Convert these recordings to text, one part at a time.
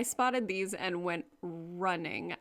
I spotted these and went running.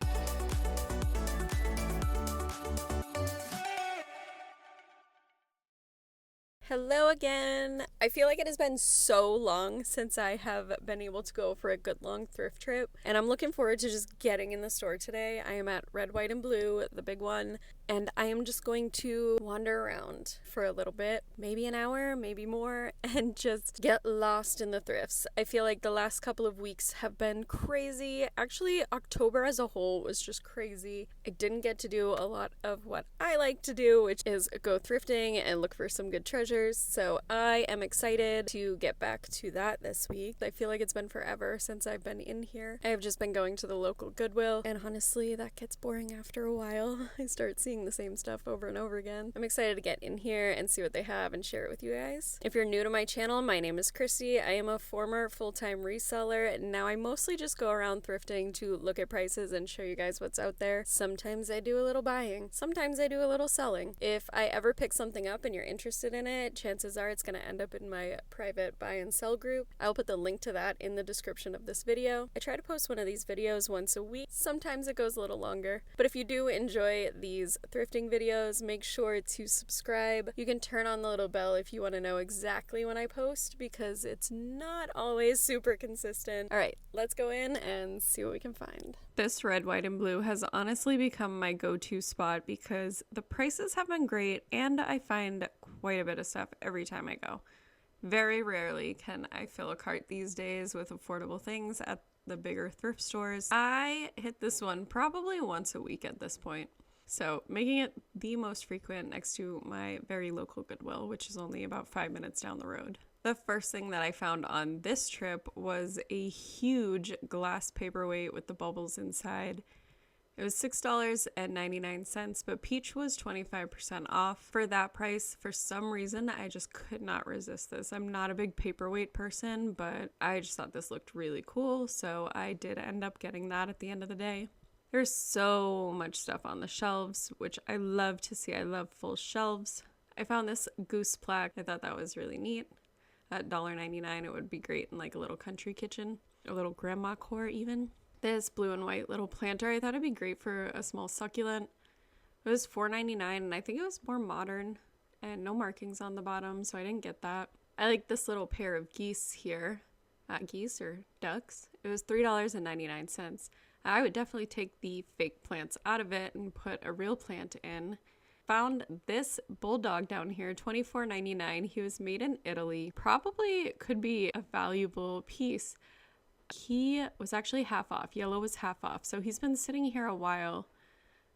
Hello again. I feel like it has been so long since I have been able to go for a good long thrift trip, and I'm looking forward to just getting in the store today. I am at Red, White, and Blue, the big one, and I am just going to wander around for a little bit, maybe an hour, maybe more, and just get lost in the thrifts. I feel like the last couple of weeks have been crazy. Actually, October as a whole was just crazy. I didn't get to do a lot of what I like to do, which is go thrifting and look for some good treasures. So I am excited to get back to that this week. I feel like it's been forever since I've been in here. I have just been going to the local Goodwill, and honestly, that gets boring after a while. I start seeing the same stuff over and over again. I'm excited to get in here and see what they have and share it with you guys. If you're new to my channel, my name is Christy. I am a former full-time reseller, and now I mostly just go around thrifting to look at prices and show you guys what's out there. Sometimes I do a little buying. Sometimes I do a little selling. If I ever pick something up and you're interested in it, chances are it's going to end up in my private buy and sell group. I'll put the link to that in the description of this video. I try to post one of these videos once a week. Sometimes it goes a little longer. But if you do enjoy these thrifting videos, make sure to subscribe. You can turn on the little bell if you want to know exactly when I post, because it's not always super consistent. Alright, let's go in and see what we can find. This Red, White, and Blue has honestly become my go-to spot because the prices have been great and I find quite a bit of stuff every time I go. Very rarely can I fill a cart these days with affordable things at the bigger thrift stores. I hit this one probably once a week at this point, so making it the most frequent next to my very local Goodwill, which is only about 5 minutes down the road. The first thing that I found on this trip was a huge glass paperweight with the bubbles inside. It was $6.99, but peach was 25% off. For that price, for some reason, I just could not resist this. I'm not a big paperweight person, but I just thought this looked really cool, so I did end up getting that at the end of the day. There's so much stuff on the shelves, which I love to see. I love full shelves. I found this goose plaque. I thought that was really neat. At $1.99, it would be great in like a little country kitchen, a little grandma core even. This blue and white little planter, I thought it'd be great for a small succulent. It was $4.99, and I think it was more modern and no markings on the bottom, so I didn't get that. I like this little pair of geese here. Geese or ducks. It was $3.99. I would definitely take the fake plants out of it and put a real plant in. Found this bulldog down here, $24.99. He was made in Italy. Probably could be a valuable piece. He was actually half off. Yellow was half off. So he's been sitting here a while,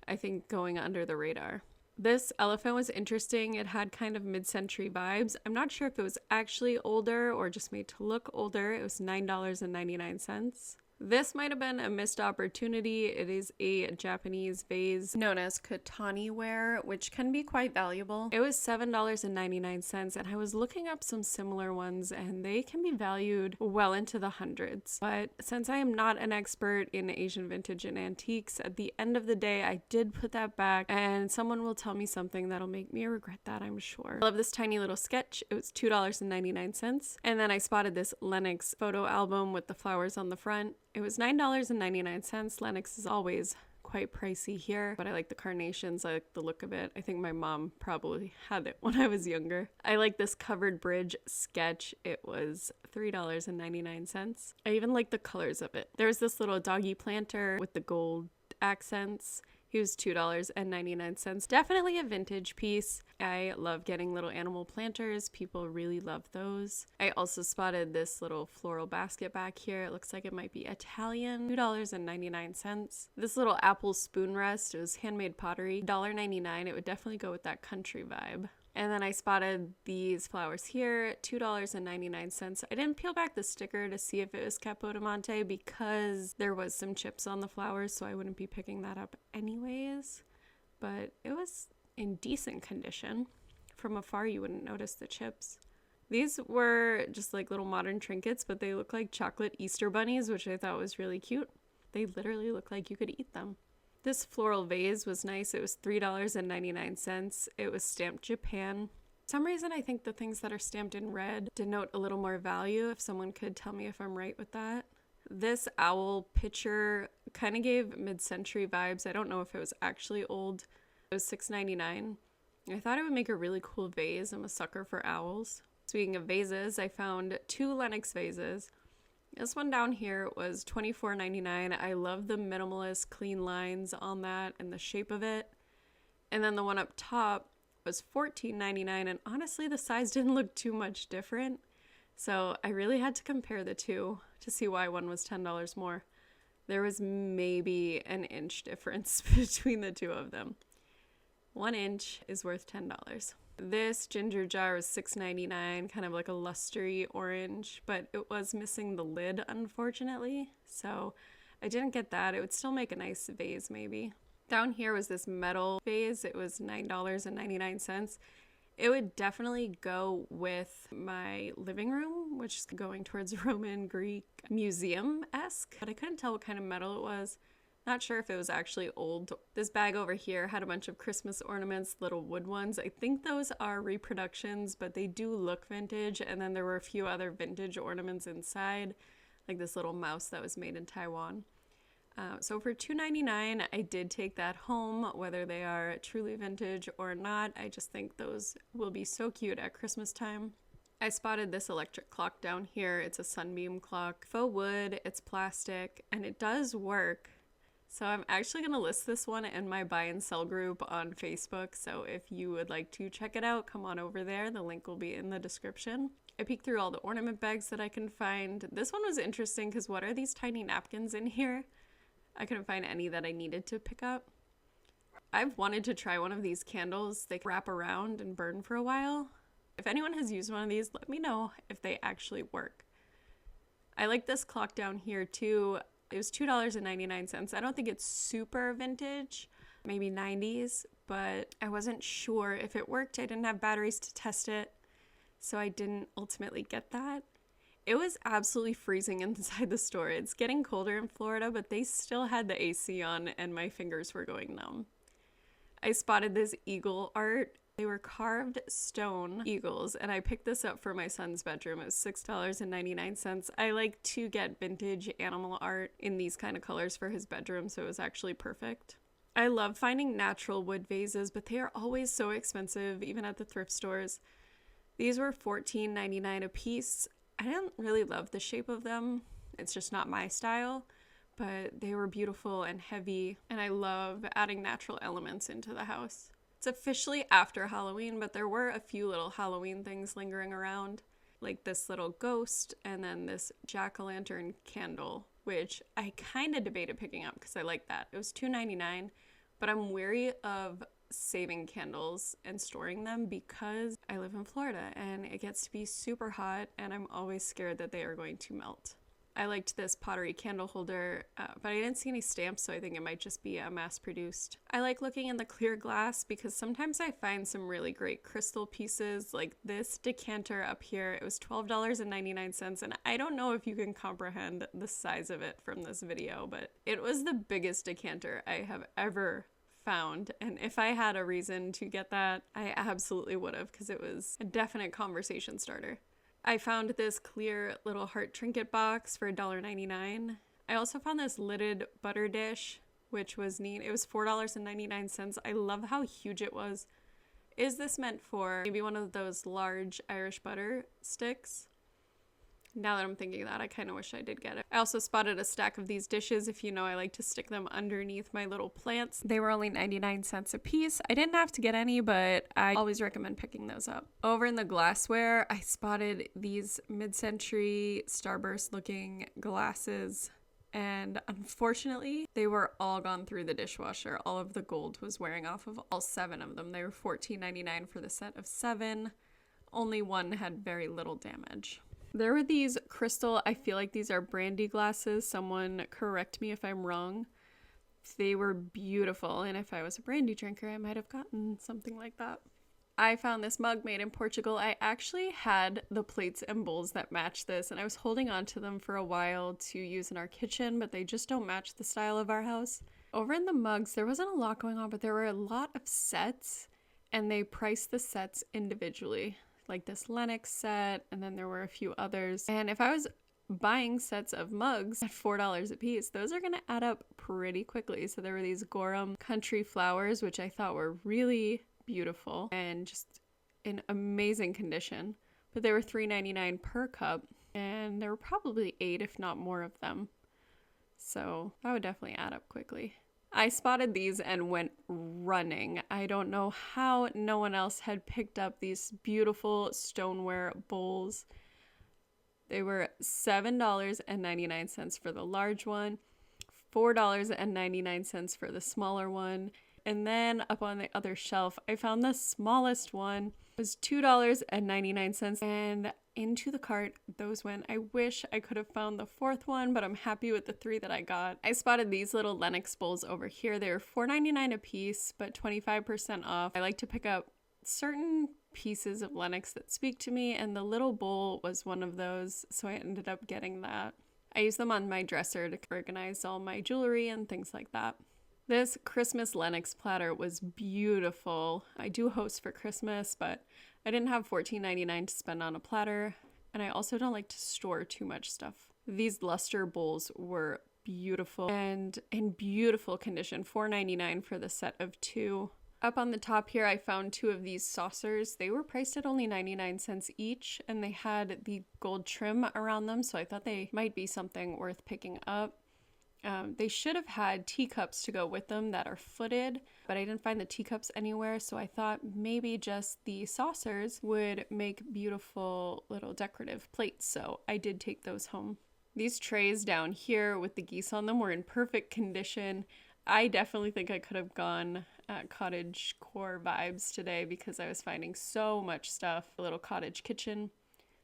I think going under the radar. This elephant was interesting. It had kind of mid-century vibes. I'm not sure if it was actually older or just made to look older. It was $9.99. This might have been a missed opportunity. It is a Japanese vase known as katani ware, which can be quite valuable. It was $7.99, and I was looking up some similar ones, and they can be valued well into the hundreds. But since I am not an expert in Asian vintage and antiques, at the end of the day, I did put that back, and someone will tell me something that'll make me regret that, I'm sure. I love this tiny little sketch. It was $2.99. And then I spotted this Lenox photo album with the flowers on the front. It was $9.99. Lenox is always quite pricey here, but I like the carnations. I like the look of it. I think my mom probably had it when I was younger. I like this covered bridge sketch. It was $3.99. I even like the colors of it. There's this little doggy planter with the gold accents. He was $2.99. Definitely a vintage piece. I love getting little animal planters. People really love those. I also spotted this little floral basket back here. It looks like it might be Italian. $2.99. This little apple spoon rest. It was handmade pottery. $1.99. It would definitely go with that country vibe. And then I spotted these flowers here, $2.99. I didn't peel back the sticker to see if it was Capodimonte because there was some chips on the flowers, so I wouldn't be picking that up anyways. But it was in decent condition. From afar, you wouldn't notice the chips. These were just like little modern trinkets, but they look like chocolate Easter bunnies, which I thought was really cute. They literally look like you could eat them. This floral vase was nice. It was $3.99. It was stamped Japan. For some reason, I think the things that are stamped in red denote a little more value, if someone could tell me if I'm right with that. This owl picture kind of gave mid-century vibes. I don't know if it was actually old. It was $6.99. I thought it would make a really cool vase. I'm a sucker for owls. Speaking of vases, I found 2 Lenox vases. This one down here was $24.99. I love the minimalist clean lines on that and the shape of it. And then the one up top was $14.99, and honestly the size didn't look too much different. So I really had to compare the two to see why one was $10 more. There was maybe an inch difference between the two of them. 1 inch is worth $10. This ginger jar was $6.99, kind of like a lustery orange, but it was missing the lid, unfortunately. So I didn't get that. It would still make a nice vase, maybe. Down here was this metal vase. It was $9.99. It would definitely go with my living room, which is going towards Roman Greek museum-esque, but I couldn't tell what kind of metal it was. Not sure if it was actually old. This bag over here had a bunch of Christmas ornaments, little wood ones. I think those are reproductions, but they do look vintage. And then there were a few other vintage ornaments inside, like this little mouse that was made in Taiwan. So for $2.99, I did take that home, whether they are truly vintage or not. I just think those will be so cute at Christmas time. I spotted this electric clock down here. It's a sunbeam clock, faux wood, it's plastic, and it does work. So I'm actually going to list this one in my buy and sell group on Facebook. So if you would like to check it out, come on over there. The link will be in the description. I peeked through all the ornament bags that I can find. This one was interesting because what are these tiny napkins in here? I couldn't find any that I needed to pick up. I've wanted to try one of these candles. They wrap around and burn for a while. If anyone has used one of these, let me know if they actually work. I like this clock down here too. It was $2.99. I don't think it's super vintage, maybe 90s, but I wasn't sure if it worked. I didn't have batteries to test it, so I didn't ultimately get that. It was absolutely freezing inside the store. It's getting colder in Florida, but they still had the AC on and my fingers were going numb. I spotted this eagle art. They were carved stone eagles, and I picked this up for my son's bedroom. It was $6.99. I like to get vintage animal art in these kind of colors for his bedroom, so it was actually perfect. I love finding natural wood vases, but they are always so expensive, even at the thrift stores. These were $14.99 a piece. I didn't really love the shape of them. It's just not my style, but they were beautiful and heavy, and I love adding natural elements into the house. It's officially after Halloween, but there were a few little Halloween things lingering around, like this little ghost and then this jack-o'-lantern candle, which I kind of debated picking up because I like that. It was $2.99, but I'm wary of saving candles and storing them because I live in Florida and it gets to be super hot and I'm always scared that they are going to melt. I liked this pottery candle holder, but I didn't see any stamps, so I think it might just be mass-produced. I like looking in the clear glass because sometimes I find some really great crystal pieces, like this decanter up here. It was $12.99, and I don't know if you can comprehend the size of it from this video, but it was the biggest decanter I have ever found, and if I had a reason to get that, I absolutely would have, because it was a definite conversation starter. I found this clear little heart trinket box for $1.99. I also found this lidded butter dish, which was neat. It was $4.99. I love how huge it was. Is this meant for maybe one of those large Irish butter sticks? Now that I'm thinking that, I kind of wish I did get it. I also spotted a stack of these dishes. If you know, I like to stick them underneath my little plants. They were only 99 cents a piece. I didn't have to get any, but I always recommend picking those up. Over in the glassware, I spotted these mid-century starburst looking glasses. And unfortunately, they were all gone through the dishwasher. All of the gold was wearing off of all 7 of them. They were $14.99 for the set of 7. Only one had very little damage. There were these crystal, I feel like these are brandy glasses. Someone correct me if I'm wrong. They were beautiful, and if I was a brandy drinker, I might have gotten something like that. I found this mug made in Portugal. I actually had the plates and bowls that match this, and I was holding on to them for a while to use in our kitchen, but they just don't match the style of our house. Over in the mugs, there wasn't a lot going on, but there were a lot of sets, and they priced the sets individually. Like this Lennox set, and then there were a few others. And if I was buying sets of mugs at $4 a piece, those are going to add up pretty quickly. So there were these Gorham country flowers, which I thought were really beautiful and just in amazing condition. But they were $3.99 per cup, and there were probably 8, if not more of them. So that would definitely add up quickly. I spotted these and went running. I don't know how no one else had picked up these beautiful stoneware bowls. They were $7.99 for the large one, $4.99 for the smaller one. And then up on the other shelf, I found the smallest one. It was $2.99, and into the cart those went. I wish I could have found the fourth one, but I'm happy with the 3 that I got. I spotted these little Lenox bowls over here. They were $4.99 a piece, but 25% off. I like to pick up certain pieces of Lenox that speak to me, and the little bowl was one of those, so I ended up getting that. I use them on my dresser to organize all my jewelry and things like that. This Christmas Lenox platter was beautiful. I do host for Christmas, but I didn't have $14.99 to spend on a platter, and I also don't like to store too much stuff. These luster bowls were beautiful and in beautiful condition, $4.99 for the set of 2. Up on the top here, I found 2 of these saucers. They were priced at only 99 cents each, and they had the gold trim around them, so I thought they might be something worth picking up. They should have had teacups to go with them that are footed, but I didn't find the teacups anywhere, so I thought maybe just the saucers would make beautiful little decorative plates, so I did take those home. These trays down here with the geese on them were in perfect condition. I definitely think I could have gone cottage core vibes today because I was finding so much stuff. A little cottage kitchen.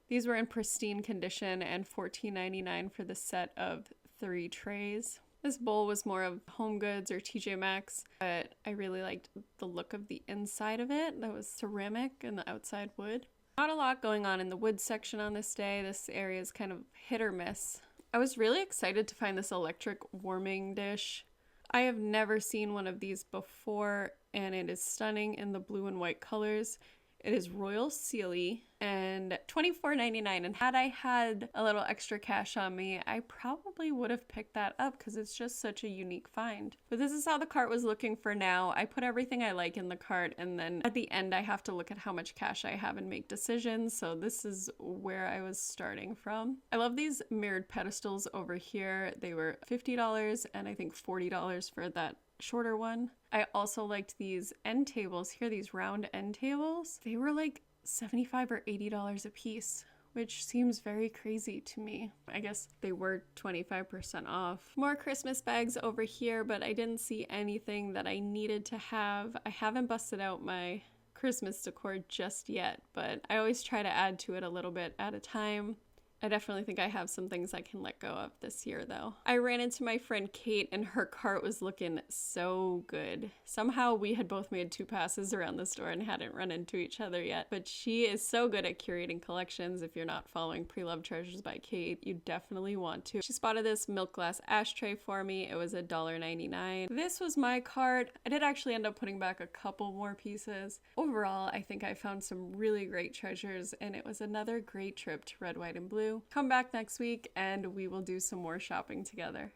These were in pristine condition and $14.99 for the set of 3 trays. This bowl was more of Home Goods or TJ Maxx, but I really liked the look of the inside of it. That was ceramic and the outside wood. Not a lot going on in the wood section on this day. This area is kind of hit or miss. I was really excited to find this electric warming dish. I have never seen one of these before, and it is stunning in the blue and white colors. It is Royal Sealy and $24.99, and had I had a little extra cash on me, I probably would have picked that up because it's just such a unique find. But this is how the cart was looking for now. I put everything I like in the cart, and then at the end I have to look at how much cash I have and make decisions, so this is where I was starting from. I love these mirrored pedestals over here. They were $50 and I think $40 for that shorter one. I also liked these end tables here, these round end tables. They were like $75 or $80 a piece, which seems very crazy to me. I guess they were 25% off. More Christmas bags over here, but I didn't see anything that I needed to have. I haven't busted out my Christmas decor just yet, but I always try to add to it a little bit at a time. I definitely think I have some things I can let go of this year, though. I ran into my friend Kate, and her cart was looking so good. Somehow we had both made 2 passes around the store and hadn't run into each other yet. But she is so good at curating collections. If you're not following Pre-Loved Treasures by Kate, you definitely want to. She spotted this milk glass ashtray for me. It was $1.99. This was my cart. I did actually end up putting back a couple more pieces. Overall, I think I found some really great treasures, and it was another great trip to Red, White, and Blue. Come back next week and we will do some more shopping together.